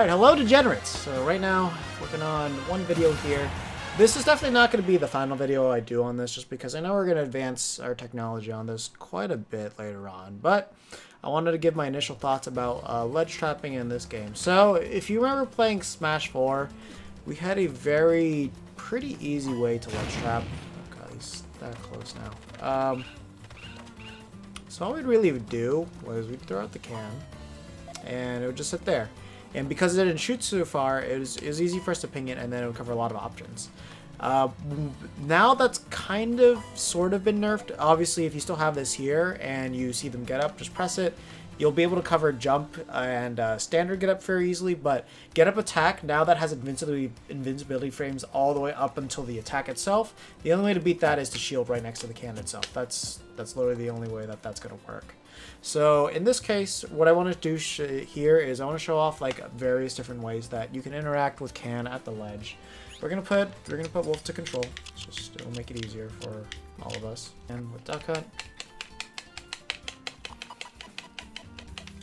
Alright, hello degenerates! So right now, working on one video here. This is definitely not going to be the final video I do on this, just because I know we're going to advance our technology on this quite a bit later on. But I wanted to give my initial thoughts about ledge trapping in this game. So if you remember playing Smash 4, we had a pretty easy way to ledge trap. Oh god, he's that close now. So all we'd really do was we'd throw out the can, and it would just sit there. And because it didn't shoot so far, it was easy for us to ping it, and then it would cover a lot of options. Now that's kind of sort of been nerfed. Obviously, if you still have this here and you see them get up, just press it. You'll be able to cover jump and standard get up very easily, but get up attack, now that has invincibility frames all the way up until the attack itself. The only way to beat that is to shield right next to the can itself. That's literally the only way that that's going to work. So in this case, what I want to do here is I want to show off like various different ways that you can interact with can at the ledge. We're gonna put Wolf to control. It'll make it easier for all of us. And with Duck Hunt.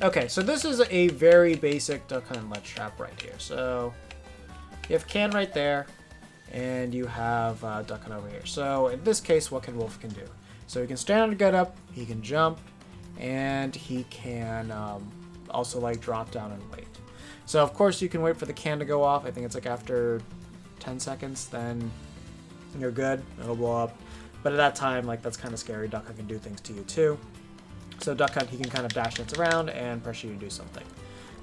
Okay, so this is a very basic Duck Hunt ledge trap right here. So you have can right there, and you have Duck Hunt over here. So in this case, what can Wolf do? So he can stand and get up, he can jump, and he can also like drop down and wait. So of course you can wait for the can to go off. I think it's like after 10 seconds, then you're good, it'll blow up. But at that time, like, that's kind of scary. Duck Hunt can do things to you too. So Duck Hunt, he can kind of dash dance around and pressure you to do something.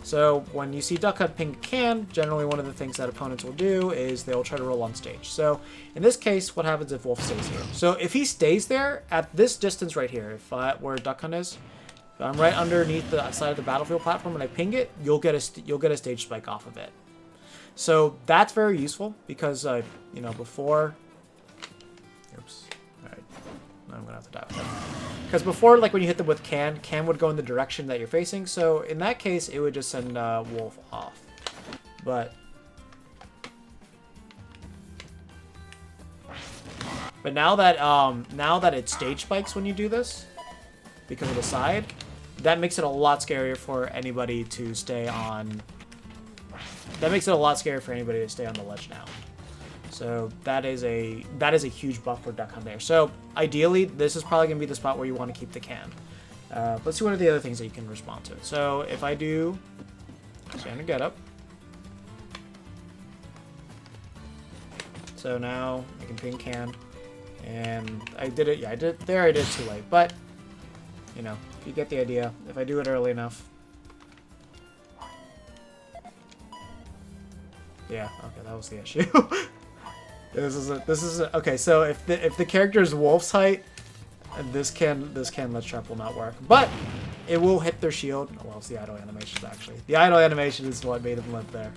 So when you see Duck Hunt ping can, generally one of the things that opponents will do is they'll try to roll on stage. So in this case, what happens if Wolf stays here? So if he stays there at this distance right here, where Duck Hunt is, if I'm right underneath the side of the battlefield platform and I ping it, you'll get a stage spike off of it. So that's very useful because, you know, before... Oops. Alright. I'm going to have to die with that. Because before, like, when you hit them with can would go in the direction that you're facing. So in that case, it would just send Wolf off. But now that it stage spikes when you do this, because of the side, that makes it a lot scarier for anybody to stay on... That makes it a lot scarier for anybody to stay on the ledge now. So that is a huge buff for Duck Hunt there. So ideally, this is probably going to be the spot where you want to keep the can. Let's see what are the other things that you can respond to. So if I do stand and get up. So now I can ping can. And I did it. Yeah, I did it there. I did it too late. But, you know, you get the idea. If I do it early enough. Yeah, okay, that was the issue. This is okay. So if the character is Wolf's height, this can ledge trap will not work, but it will hit their shield. Well, it's the idle animations actually. The idle animation is what made him limp there.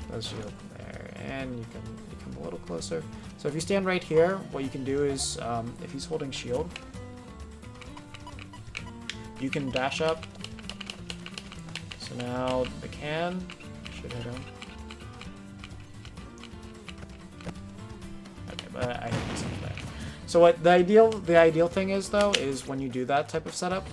That's shield there, and you can come a little closer. So if you stand right here, what you can do is if he's holding shield, you can dash up. So now the can should hit him. I hit myself there. So what the ideal thing is though is when you do that type of setup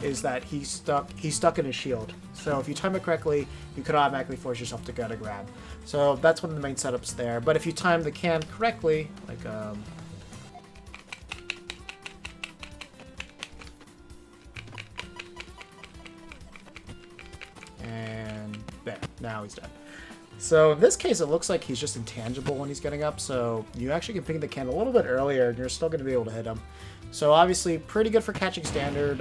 is that he's stuck in his shield. So if you time it correctly, you could automatically force yourself to get a grab. So that's one of the main setups there. But if you time the can correctly, like and there, now he's dead. So in this case, it looks like he's just intangible when he's getting up, so you actually can ping the can a little bit earlier, and you're still going to be able to hit him. So obviously, pretty good for catching standard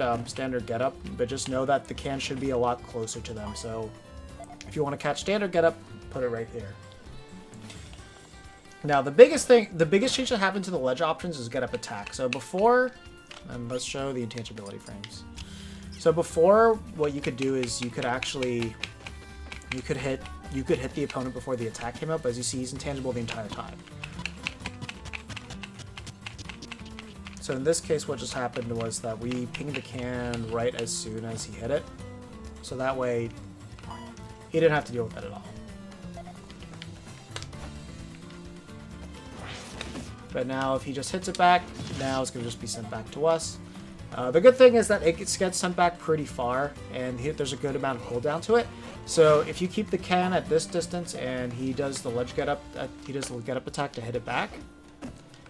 get up, but just know that the can should be a lot closer to them. So if you want to catch standard get up, put it right here. Now the biggest change that happened to the ledge options is get up attack. So before, and let's show the intangibility frames. So before, what you could do is you could hit the opponent before the attack came up. As you see, he's intangible the entire time. So in this case, what just happened was that we pinged the can right as soon as he hit it. So that way, he didn't have to deal with that at all. But now if he just hits it back, now it's going to just be sent back to us. The good thing is that it gets sent back pretty far, and there's a good amount of cooldown to it. So if you keep the can at this distance and he does the ledge get up, attack to hit it back,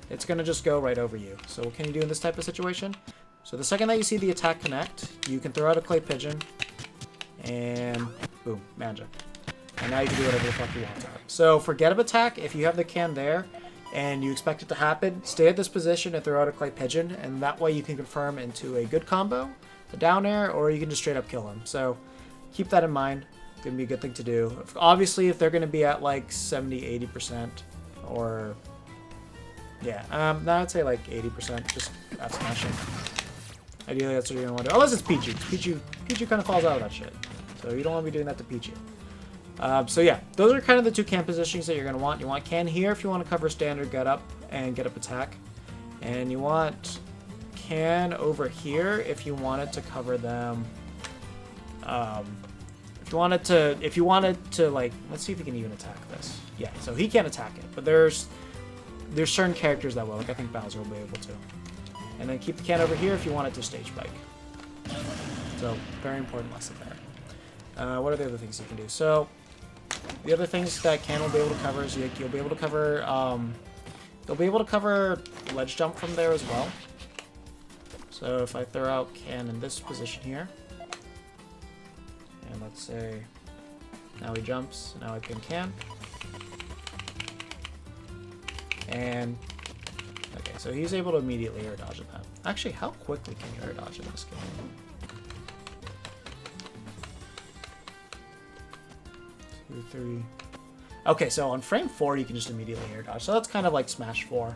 it's gonna just go right over you. So what can you do in this type of situation? So the second that you see the attack connect, you can throw out a clay pigeon, and boom, magic. And now you can do whatever the fuck you want to it. So for get up attack, if you have the can there and you expect it to happen, stay at this position and throw out a clay pigeon, and that way you can confirm into a good combo, a down air, or you can just straight up kill him. So keep that in mind. It's gonna be a good thing to do. Obviously, if they're gonna be at like 70-80%, or yeah, now I'd say like 80%, just F smashing. Ideally, that's what you're gonna want to do. Unless it's Pichu. Pichu kind of falls out of that shit. So you don't want to be doing that to Pichu. So yeah, those are kind of the two can positions that you're gonna want. You want can here if you want to cover standard get up and get up attack, and you want can over here if you wanted to cover them. If you wanted to like, let's see if he can even attack this. Yeah, so he can't attack it, but there's certain characters that will. Like I think Bowser will be able to. And then keep the can over here if you want it to stage spike. So, very important lesson there. What are the other things you can do? So, the other things that can will be able to cover is you'll be able to cover, ledge jump from there as well. So, if I throw out can in this position here, and let's say now he jumps, now I can. And okay, so he's able to immediately air dodge at that. Actually, how quickly can you air dodge in this game? 2, 3. Okay, so on frame 4, you can just immediately air dodge. So that's kind of like Smash 4.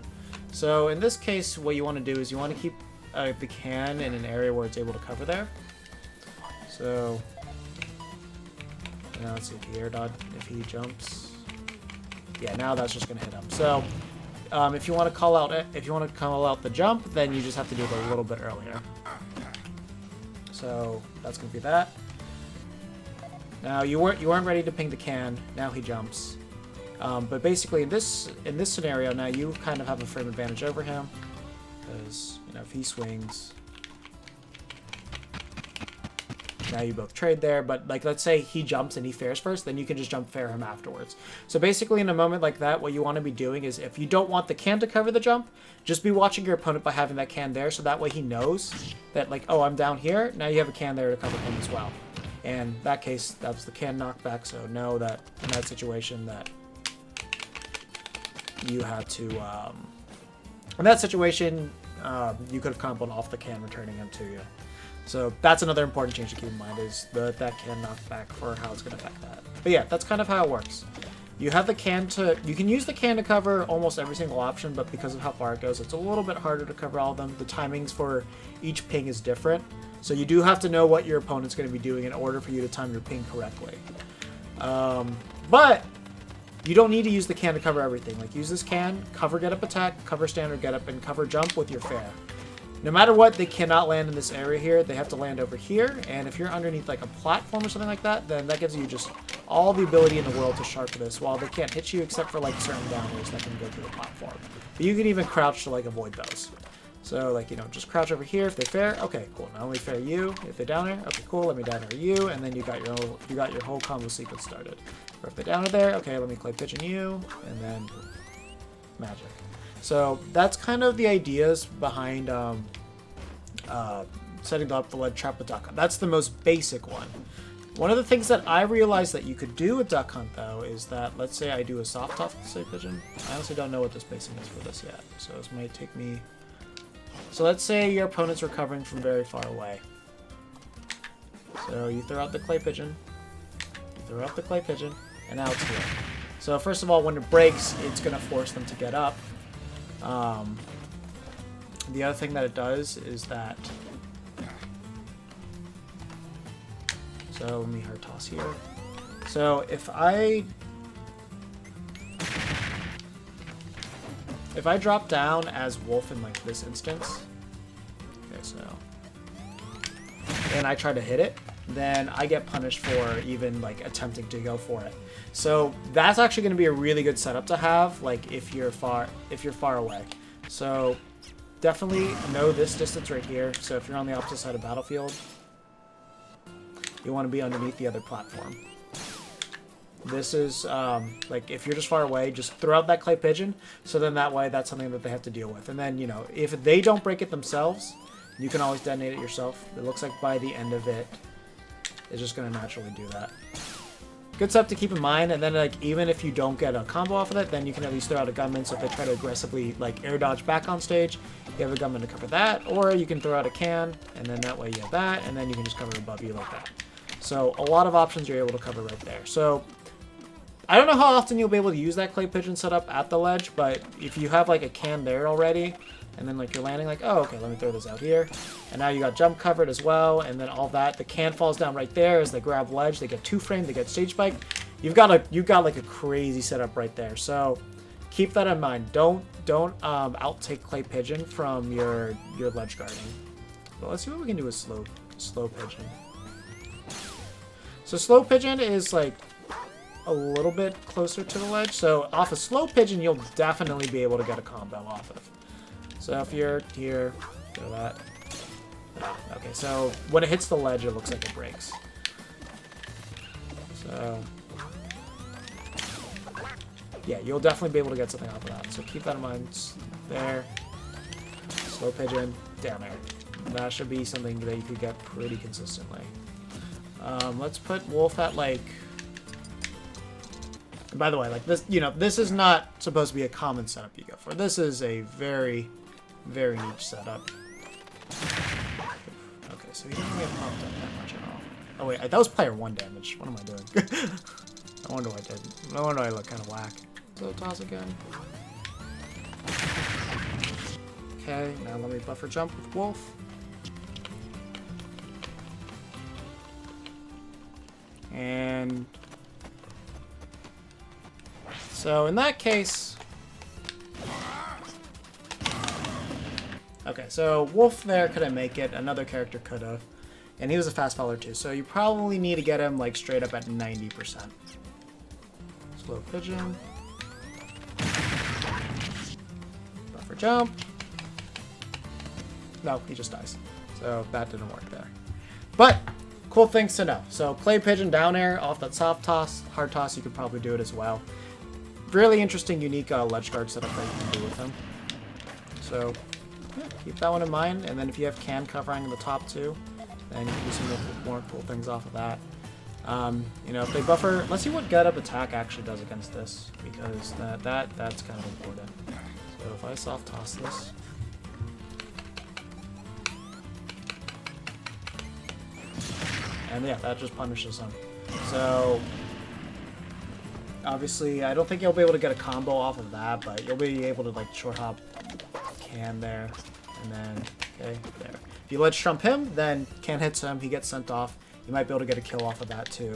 So in this case, what you want to do is you want to keep the can in an area where it's able to cover there. So now let's see if he air dodge, if he jumps. Yeah, now that's just gonna hit him. So if you want to call out the jump, then you just have to do it a little bit earlier. So that's gonna be that. Now you weren't ready to ping the can. Now he jumps. But basically in this scenario, now you kind of have a frame advantage over him, because if he swings, now you both trade there. But like, let's say he jumps and he fairs first, then you can just jump fair him afterwards. So basically in a moment like that, what you want to be doing is, if you don't want the can to cover the jump, just be watching your opponent by having that can there, so that way he knows that, like, oh, I'm down here, now you have a can there to cover him as well. And in that case, that's the can knockback, so know that in that situation that you had to, in that situation, you could have comboed off the can, returning him to you. So that's another important change to keep in mind, is that can knockback for how it's going to affect that. But yeah, that's kind of how it works. You have the can you can use the can to cover almost every single option, but because of how far it goes, it's a little bit harder to cover all of them. The timings for each ping is different. So you do have to know what your opponent's going to be doing in order for you to time your ping correctly. But you don't need to use the can to cover everything. Like, use this can, cover get up attack, cover standard get up, and cover jump with your fair. No matter what, they cannot land in this area here. They have to land over here, and if you're underneath like a platform or something like that, then that gives you just all the ability in the world to sharp this, while they can't hit you except for like certain downers that can go through the platform. But you can even crouch to like avoid those. So like, just crouch over here if they fair. Okay, cool. Not only fair you, if they downer, okay, cool. Let me downer you, and then you got your whole combo sequence started. Or if they downer there, okay, let me clay pigeon you, and then magic. So that's kind of the ideas behind setting up the lead trap with Duck Hunt. That's the most basic one. One of the things that I realized that you could do with Duck Hunt, though, is that, let's say I do a soft tough clay pigeon. I honestly don't know what the spacing is for this yet, so this might take me... So let's say your opponent's recovering from very far away. So you throw out the clay pigeon, and now it's here. So first of all, when it breaks, it's going to force them to get up. The other thing that it does is that... So let me hard toss here. So if I drop down as Wolf in like this instance, okay, so, and I try to hit it, then I get punished for even like attempting to go for it. So that's actually going to be a really good setup to have, like if you're far away. So definitely know this distance right here. So if you're on the opposite side of battlefield, you want to be underneath the other platform. This is, like, if you're just far away, just throw out that clay pigeon, so then that way that's something that they have to deal with. And then, you know, if they don't break it themselves, you can always detonate it yourself. It looks like by the end of it, it's just going to naturally do that. Good stuff to keep in mind, and then, like, even if you don't get a combo off of it, then you can at least throw out a gunman, so if they try to aggressively, like, air dodge back on stage, you have a gunman to cover that, or you can throw out a can, and then that way you have that, and then you can just cover above you like that. So, a lot of options you're able to cover right there. So, I don't know how often you'll be able to use that clay pigeon setup at the ledge, but if you have, like, a can there already, and then, like, you're landing, like, oh, okay, let me throw this out here. And now you got jump covered as well, and then all that. The can falls down right there as they grab ledge. They get 2-frame, they get stage spike. You've got like a crazy setup right there. So keep that in mind. Don't outtake clay pigeon from your ledge guarding. But let's see what we can do with slow pigeon. So slow pigeon is like a little bit closer to the ledge. So off a slow pigeon, you'll definitely be able to get a combo off of. So if you're here, go that. Okay, so when it hits the ledge, it looks like it breaks. So yeah, you'll definitely be able to get something off of that. So keep that in mind. There. Slow pigeon, down air. That should be something that you could get pretty consistently. Let's put wolf at like... And by the way, like this, you know, this is not supposed to be a common setup you go for. This is a very, very niche setup. Okay, so he doesn't get pumped up that much at all. Oh wait, that was player 1 damage. What am I doing? No wonder I didn't. No wonder I look kind of whack. So toss again. Okay, now let me buffer jump with wolf. And so in that case, okay, so wolf there couldn't make it. Another character could have, and he was a fast faller too. So you probably need to get him like straight up at 90%. Slow pigeon. Buffer jump. No, he just dies. So that didn't work there. But cool things to know. So clay pigeon down air off that soft toss, hard toss, you could probably do it as well. Really interesting, unique ledge guard setup that you can do with them. So yeah, keep that one in mind. And then if you have can covering in the top too, then you can do some more cool things off of that. You know, if they buffer, let's see what get up attack actually does against this, because that's kind of important. So if I soft toss this. And yeah, that just punishes him. So obviously, I don't think you'll be able to get a combo off of that, but you'll be able to like short hop can there, and then okay there. If you ledge trump him, then can hits him, he gets sent off. You might be able to get a kill off of that too.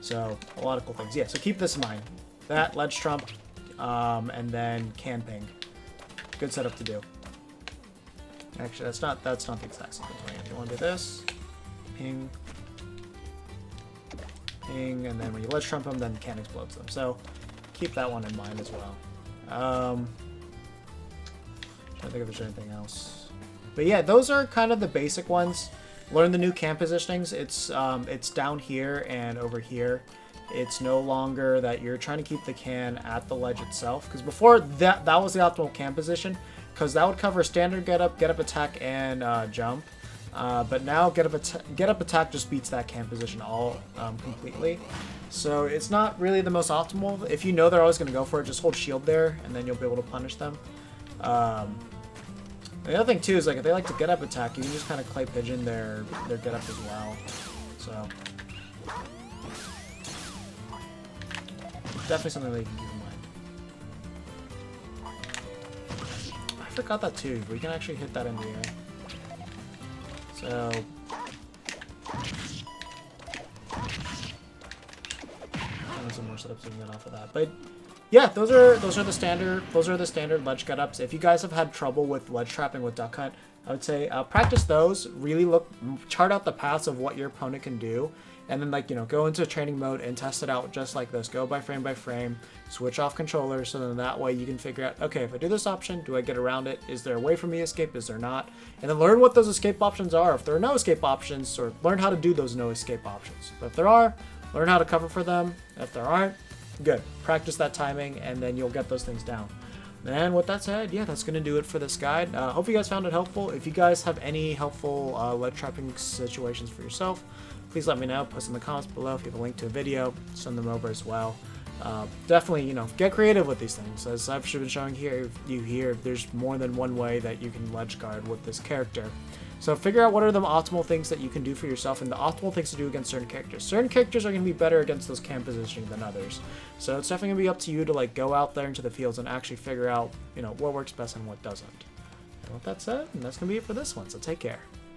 So a lot of cool things. Yeah, so keep this in mind. That ledge trump, and then can ping. Good setup to do. Actually, that's not the exact same thing. If you want to do this, ping. Ping, and then when you ledge trump them, then can explodes them. So keep that one in mind as well. Trying to think if there's anything else. But yeah, those are kind of the basic ones. Learn the new can positionings. It's down here and over here. It's no longer that you're trying to keep the can at the ledge itself, because before that was the optimal can position, because that would cover standard get up attack, and jump. But now get up attack just beats that can position all completely. So it's not really the most optimal. If you know they're always going to go for it, just hold shield there, and then you'll be able to punish them. The other thing too is like if they like to get up attack, you can just kind of clay pigeon their get up as well. So definitely something that you can keep in mind. I forgot that too. We can actually hit that in the air. So some more setups we can get off of that. But yeah, those are the standard ledge get-ups. If you guys have had trouble with ledge trapping with Duck Hunt, I would say practice those. Really chart out the paths of what your opponent can do, and then like, you know, go into training mode and test it out just like this. Go by frame, switch off controllers, so then that way you can figure out, okay, if I do this option, do I get around it? Is there a way for me to escape? Is there not? And then learn what those escape options are. If there are no escape options, or learn how to do those no escape options. But if there are, learn how to cover for them. If there aren't, good. Practice that timing, and then you'll get those things down. And with that said, yeah, that's going to do it for this guide. Hope you guys found it helpful. If you guys have any helpful ledge trapping situations for yourself, please let me know. Post in the comments below. If you have a link to a video, send them over as well. Definitely, you know, get creative with these things. As I've been showing you here, there's more than one way that you can ledge guard with this character. So figure out what are the optimal things that you can do for yourself and the optimal things to do against certain characters. Certain characters are going to be better against those camp positioning than others. So it's definitely going to be up to you to like go out there into the fields and actually figure out, you know, what works best and what doesn't. And with that said, that's going to be it for this one. So take care.